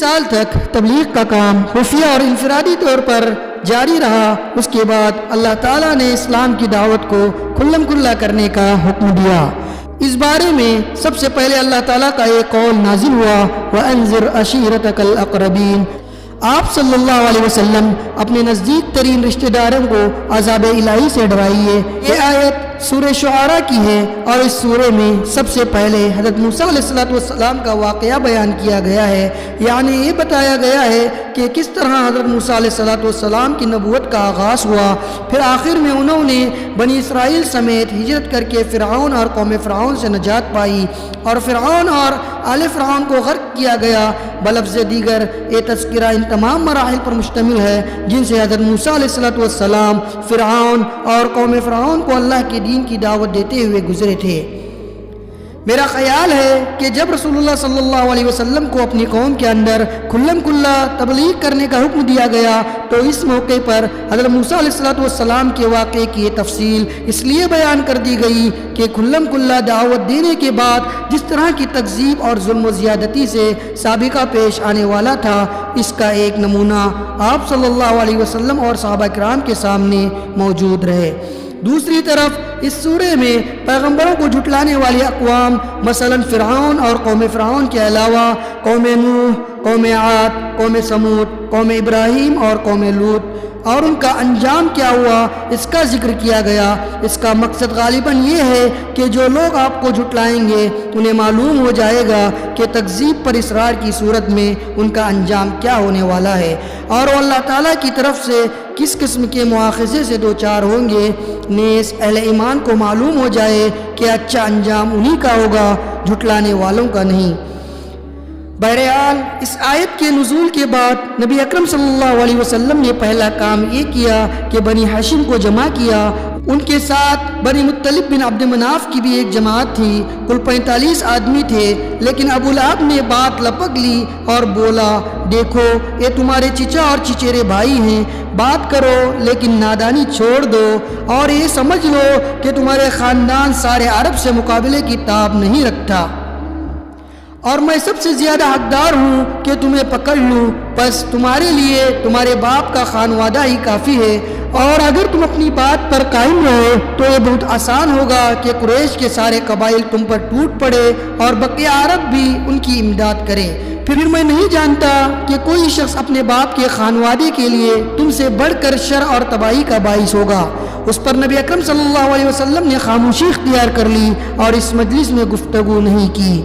سال تک تبلیغ کا کام خفیہ اور انفرادی طور پر جاری رہا۔ اس کے بعد اللہ تعالیٰ نے اسلام کی دعوت کو کھلم کھلا کرنے کا حکم دیا۔ اس بارے میں سب سے پہلے اللہ تعالیٰ کا ایک قول نازل ہوا، وَأَنذِرْ عَشِيرَتَكَ الْأَقْرَبِينَ۔ آپ صلی اللہ علیہ وسلم اپنے نزدیک ترین رشتہ داروں کو عذاب الہی سے ڈرائیے۔ یہ آیت سورہ شعراء کی ہے اور اس سورہ میں سب سے پہلے حضرت موسیٰ علیہ السلام کا واقعہ بیان کیا گیا ہے، یعنی یہ بتایا گیا ہے کہ کس طرح حضرت موسیٰ علیہ السلام کی نبوت کا آغاز ہوا، پھر آخر میں انہوں نے بنی اسرائیل سمیت ہجرت کر کے فرعون اور قوم فرعون سے نجات پائی اور فرعون اور آل فرعون کو غرق کیا گیا۔ بلفظ دیگر یہ تذکرہ ان تمام مراحل پر مشتمل ہے جن سے حضرت موسیٰ علیہ السلام فرعون اور قوم فرعون کو اللہ کے دین کی دعوت دیتے ہوئے گزرے تھے۔ میرا خیال ہے کہ جب رسول اللہ صلی اللہ علیہ وسلم کو اپنی قوم کے اندر کھلم کھلا تبلیغ کرنے کا حکم دیا گیا تو اس موقع پر حضرت موسیٰ علیہ السلام کے واقعے کی یہ تفصیل اس لیے بیان کر دی گئی کہ کھلم کھلا دعوت دینے کے بعد جس طرح کی تکذیب اور ظلم و زیادتی سے سابقہ پیش آنے والا تھا، اس کا ایک نمونہ آپ صلی اللہ علیہ وسلم اور صحابہ کرام کے سامنے موجود رہے۔ دوسری طرف اس سورہ میں پیغمبروں کو جھٹلانے والی اقوام مثلا فرعون اور قوم فرعون کے علاوہ قوم نوح، قوم عاد، قوم سمود، قوم ابراہیم اور قوم لوط اور ان کا انجام کیا ہوا اس کا ذکر کیا گیا۔ اس کا مقصد غالباً یہ ہے کہ جو لوگ آپ کو جھٹلائیں گے انہیں معلوم ہو جائے گا کہ تکذیب پر اصرار کی صورت میں ان کا انجام کیا ہونے والا ہے اور وہ اللہ تعالیٰ کی طرف سے کس قسم کے مواخذے سے دوچار ہوں گے۔ نیز اہل ایمان کو معلوم ہو جائے کہ اچھا انجام انہی کا ہوگا، جھٹلانے والوں کا نہیں۔ بہرحال اس آیت کے نزول کے بعد نبی اکرم صلی اللہ علیہ وسلم نے پہلا کام یہ کیا کہ بنی ہاشم کو جمع کیا۔ ان کے ساتھ بنی مطلب بن عبد مناف کی بھی ایک جماعت تھی، کل 45 آدمی تھے، لیکن ابو لہب نے بات لپک لی اور بولا، دیکھو یہ تمہارے چچا اور چچیرے بھائی ہیں، بات کرو لیکن نادانی چھوڑ دو اور یہ سمجھ لو کہ تمہارے خاندان سارے عرب سے مقابلے کی تاب نہیں رکھتا اور میں سب سے زیادہ حقدار ہوں کہ تمہیں پکڑ لوں، بس تمہارے لیے تمہارے باپ کا خانوادہ ہی کافی ہے اور اگر تم اپنی بات پر قائم رہو تو یہ بہت آسان ہوگا کہ قریش کے سارے قبائل تم پر ٹوٹ پڑے اور بقیہ عرب بھی ان کی امداد کرے۔ پھر میں نہیں جانتا کہ کوئی شخص اپنے باپ کے خانوادے کے لیے تم سے بڑھ کر شر اور تباہی کا باعث ہوگا۔ اس پر نبی اکرم صلی اللہ علیہ وسلم نے خاموشی اختیار کر لی اور اس مجلس میں گفتگو نہیں کی۔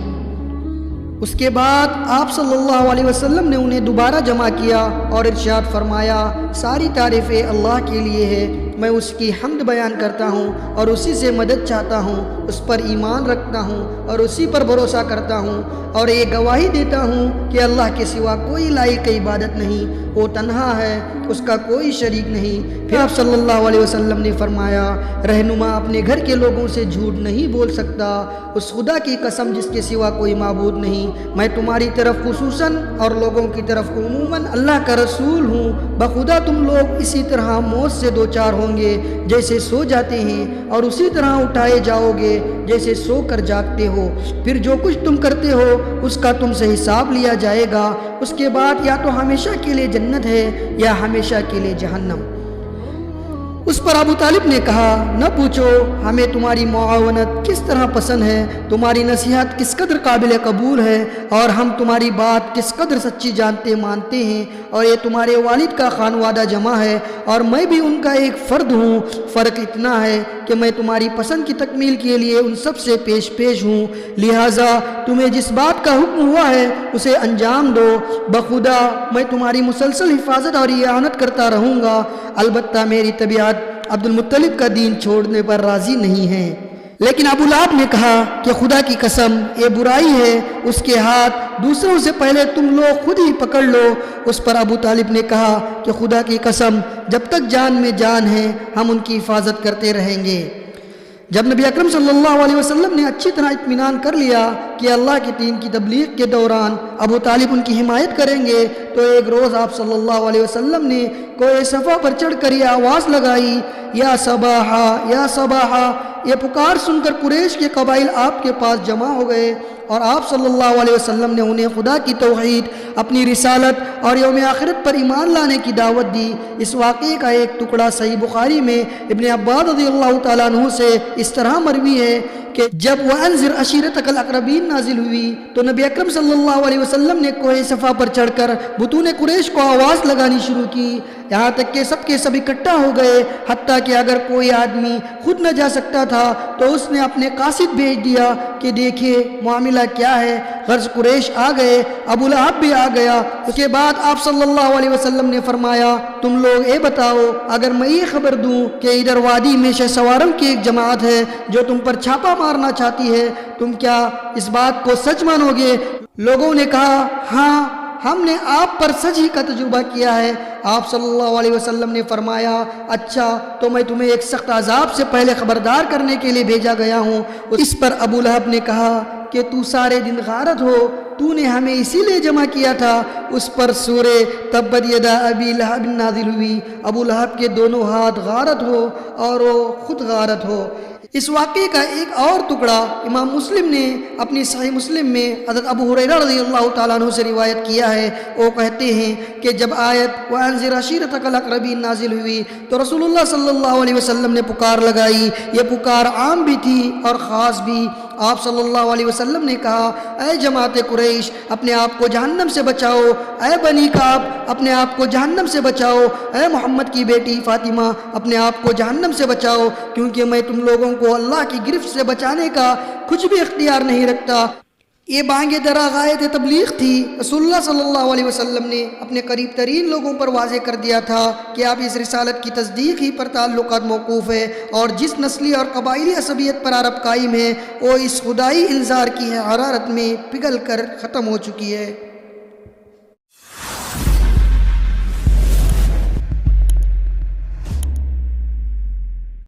اس کے بعد آپ صلی اللہ علیہ وسلم نے انہیں دوبارہ جمع کیا اور ارشاد فرمایا، ساری تعریفیں اللہ کے لیے ہے، میں اس کی حمد بیان کرتا ہوں اور اسی سے مدد چاہتا ہوں، اس پر ایمان رکھتا ہوں اور اسی پر بھروسہ کرتا ہوں اور یہ گواہی دیتا ہوں کہ اللہ کے سوا کوئی لائق عبادت نہیں، وہ تنہا ہے، اس کا کوئی شریک نہیں۔ پھر آپ صلی اللہ علیہ وسلم نے فرمایا، رہنما اپنے گھر کے لوگوں سے جھوٹ نہیں بول سکتا، اس خدا کی قسم جس کے سوا کوئی معبود نہیں، میں تمہاری طرف خصوصاً اور لوگوں کی طرف عموماً اللہ کا رسول ہوں، بخدا تم لوگ اسی طرح موت سے دوچار ہوں گے جیسے سو جاتے ہیں اور اسی طرح اٹھائے جاؤ گے جیسے سو کر جاگتے ہو، پھر جو کچھ تم کرتے ہو اس کا تم سے حساب لیا جائے گا، اس کے بعد یا تو ہمیشہ کے لیے جنت ہے یا ہمیشہ کے لیے جہنم۔ اس پر ابو طالب نے کہا، نہ پوچھو، ہمیں تمہاری معاونت کس طرح پسند ہے، تمہاری نصیحت کس قدر قابل قبول ہے اور ہم تمہاری بات کس قدر سچی جانتے مانتے ہیں، اور یہ تمہارے والد کا خانوادہ جمع ہے اور میں بھی ان کا ایک فرد ہوں، فرق اتنا ہے کہ میں تمہاری پسند کی تکمیل کے لیے ان سب سے پیش ہوں، لہٰذا تمہیں جس بات کا حکم ہوا ہے اسے انجام دو، بخدا میں تمہاری مسلسل حفاظت اور اعانت کرتا رہوں گا، البتہ میری طبیعت عبد المطلب کا دین چھوڑنے پر راضی نہیں ہے۔ لیکن ابو لہب نے کہا کہ خدا کی قسم یہ برائی ہے، اس کے ہاتھ دوسروں سے پہلے تم لوگ خود ہی پکڑ لو۔ اس پر ابو طالب نے کہا کہ خدا کی قسم جب تک جان میں جان ہے ہم ان کی حفاظت کرتے رہیں گے۔ جب نبی اکرم صلی اللہ علیہ وسلم نے اچھی طرح اطمینان کر لیا کہ اللہ کے دین کی تبلیغ کے دوران ابو طالب ان کی حمایت کریں گے تو ایک روز آپ صلی اللہ علیہ وسلم نے کوہ صفا پر چڑھ کر یہ آواز لگائی، یا صباحا یا صباحا۔ یہ پکار سن کر قریش کے قبائل آپ کے پاس جمع ہو گئے اور آپ صلی اللہ علیہ وسلم نے انہیں خدا کی توحید، اپنی رسالت اور یوم آخرت پر ایمان لانے کی دعوت دی۔ اس واقعے کا ایک ٹکڑا صحیح بخاری میں ابن عباس رضی اللہ تعالیٰ عنہ سے اس طرح مروی ہے کہ جب وَأَنذِرْ عَشِيرَتَكَ الْأَقْرَبِينَ نازل ہوئی تو نبی اکرم صلی اللہ علیہ وسلم نے کوہ صفا پر چڑھ کر بطون قریش کو آواز لگانی شروع کی، یہاں تک کہ سب کے سب اکٹھا ہو گئے، حتیٰ کہ اگر کوئی آدمی خود نہ جا سکتا تھا تو اس نے اپنے قاصد بھیج دیا کہ دیکھیے معاملہ کیا ہے۔ غرض قریش آ گئے، ابو لہب بھی آ گیا۔ اس کے بعد آپ صلی اللہ علیہ وسلم نے فرمایا، تم لوگ اے بتاؤ، اگر میں یہ خبر دوں کہ ادھر وادی میں شہ سواروں کی ایک جماعت ہے جو تم پر چھاپا مارنا چاہتی ہے، تم کیا اس بات کو سچ مانو گے؟ لوگوں نے کہا، ہاں ہم نے آپ پر سچ ہی کا تجربہ کیا ہے۔ آپ صلی اللہ علیہ وسلم نے فرمایا، اچھا تو میں تمہیں ایک سخت عذاب سے پہلے خبردار کرنے کے لیے بھیجا گیا ہوں۔ اس پر ابو لہب نے کہا کہ تو سارے دن غارت ہو، تو نے ہمیں اسی لیے جمع کیا تھا۔ اس پر سورہ تبت یدا ابی لہب نازل ہوئی، ابو لہب کے دونوں ہاتھ غارت ہو اور وہ خود غارت ہو۔ اس واقعے کا ایک اور ٹکڑا امام مسلم نے اپنی صحیح مسلم میں حضرت ابو ہریرہ رضی اللہ تعالیٰ عنہ سے روایت کیا ہے۔ وہ کہتے ہیں کہ جب آیت وَأَنذِرْ عَشِيرَتَكَ الْأَقْرَبِينَ نازل ہوئی تو رسول اللہ صلی اللہ علیہ وسلم نے پکار لگائی۔ یہ پکار عام بھی تھی اور خاص بھی۔ آپ صلی اللہ علیہ وسلم نے کہا، اے جماعت قریش، اپنے آپ کو جہنم سے بچاؤ، اے بنی کعب اپنے آپ کو جہنم سے بچاؤ، اے محمد کی بیٹی فاطمہ اپنے آپ کو جہنم سے بچاؤ، کیونکہ میں تم لوگوں کو اللہ کی گرفت سے بچانے کا کچھ بھی اختیار نہیں رکھتا۔ یہ بانگ درا غایت تبلیغ تھی۔ رسول اللہ صلی اللہ علیہ وسلم نے اپنے قریب ترین لوگوں پر واضح کر دیا تھا کہ آپ اس رسالت کی تصدیق ہی پر تعلقات موقوف ہے، اور جس نسلی اور قبائلی عصبیت پر عرب قائم ہے وہ اس خدائی انذار کی حرارت میں پگھل کر ختم ہو چکی ہے۔